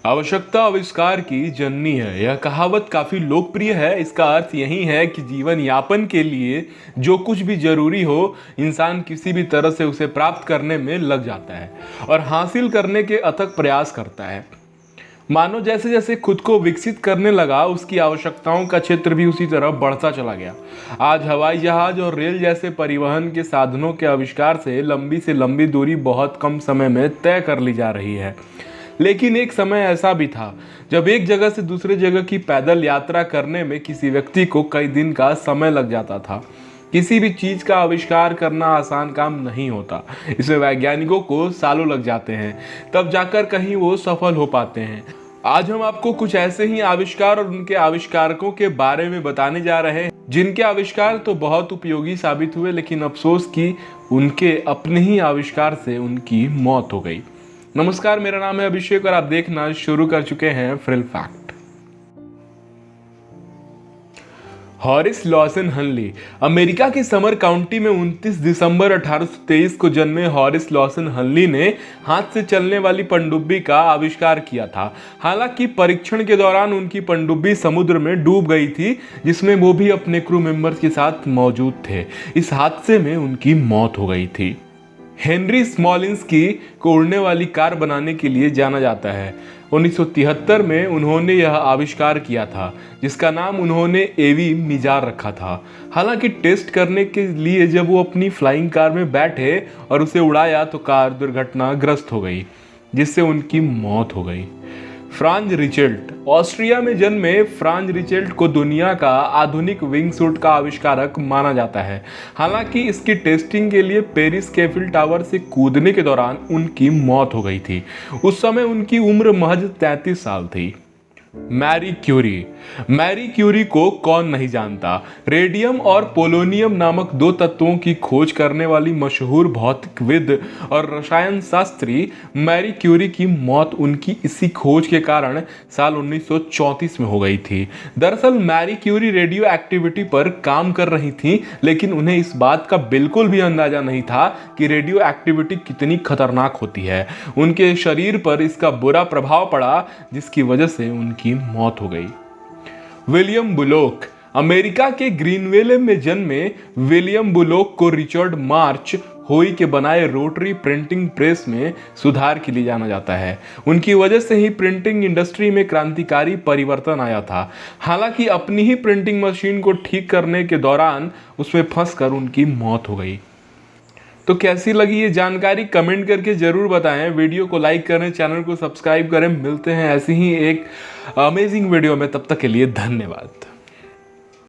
आवश्यकता आविष्कार की जननी है। यह कहावत काफी लोकप्रिय है। इसका अर्थ यही है कि जीवन यापन के लिए जो कुछ भी जरूरी हो, इंसान किसी भी तरह से उसे प्राप्त करने में लग जाता है और हासिल करने के अथक प्रयास करता है। मानो जैसे जैसे खुद को विकसित करने लगा, उसकी आवश्यकताओं का क्षेत्र भी उसी तरह बढ़ता चला गया। आज हवाई जहाज और रेल जैसे परिवहन के साधनों के आविष्कार से लंबी दूरी बहुत कम समय में तय कर ली जा रही है। लेकिन एक समय ऐसा भी था जब एक जगह से दूसरे जगह की पैदल यात्रा करने में किसी व्यक्ति को कई दिन का समय लग जाता था। किसी भी चीज का आविष्कार करना आसान काम नहीं होता। इसमें वैज्ञानिकों को सालों लग जाते हैं, तब जाकर कहीं वो सफल हो पाते हैं। आज हम आपको कुछ ऐसे ही आविष्कार और उनके आविष्कारकों के बारे में बताने जा रहे हैं जिनके आविष्कार तो बहुत उपयोगी साबित हुए, लेकिन अफसोस कि उनके अपने ही आविष्कार से उनकी मौत हो गई। नमस्कार, मेरा नाम है अभिषेक और आप देखना शुरू कर चुके हैं फ्रिल फैक्ट। हॉरिस लॉसन हनली अमेरिका के समर काउंटी में 29 दिसंबर 1823 को जन्मे हॉरिस लॉसन हनली ने हाथ से चलने वाली पनडुब्बी का आविष्कार किया था। हालांकि परीक्षण के दौरान उनकी पनडुब्बी समुद्र में डूब गई थी, जिसमें वो भी अपने क्रू मेंबर्स के साथ मौजूद थे। इस हादसे में उनकी मौत हो गई थी। हेनरी स्मॉलिंस्की को उड़ने वाली कार बनाने के लिए जाना जाता है। 1973 में उन्होंने यह आविष्कार किया था, जिसका नाम उन्होंने एवी मिजार रखा था। हालांकि टेस्ट करने के लिए जब वो अपनी फ्लाइंग कार में बैठे और उसे उड़ाया तो कार दुर्घटनाग्रस्त हो गई, जिससे उनकी मौत हो गई। फ्रांज रिचेल्ट ऑस्ट्रिया में जन्मे फ्रांज रिचेल्ट को दुनिया का आधुनिक विंग सूट का आविष्कारक माना जाता है। हालांकि इसकी टेस्टिंग के लिए पेरिस के एफिल टावर से कूदने के दौरान उनकी मौत हो गई थी। उस समय उनकी उम्र महज 33 साल थी। मैरी क्यूरी को कौन नहीं जानता। रेडियम और पोलोनियम नामक दो तत्वों की खोज करने वाली मशहूर भौतिकविद और रसायन शास्त्री मैरी क्यूरी की मौत उनकी इसी खोज के कारण साल 1934 में हो गई थी। दरअसल मैरी क्यूरी रेडियो एक्टिविटी पर काम कर रही थी, लेकिन उन्हें इस बात का बिल्कुल भी अंदाजा नहीं था कि रेडियो एक्टिविटी कितनी खतरनाक होती है। उनके शरीर पर इसका बुरा प्रभाव पड़ा, जिसकी वजह से उनकी मौत हो गई। विलियम बुलोक अमेरिका के ग्रीनविले में जन्मे विलियम बुलोक को रिचर्ड मार्च होई के बनाए रोटरी प्रिंटिंग प्रेस में सुधार के लिए जाना जाता है। उनकी वजह से ही प्रिंटिंग इंडस्ट्री में क्रांतिकारी परिवर्तन आया था। हालांकि अपनी ही प्रिंटिंग मशीन को ठीक करने के दौरान उसमें फंसकर उनकी मौत हो गई। तो कैसी लगी ये जानकारी कमेंट करके जरूर बताएं। वीडियो को लाइक करें, चैनल को सब्सक्राइब करें। मिलते हैं ऐसी ही एक अमेजिंग वीडियो में, तब तक के लिए धन्यवाद।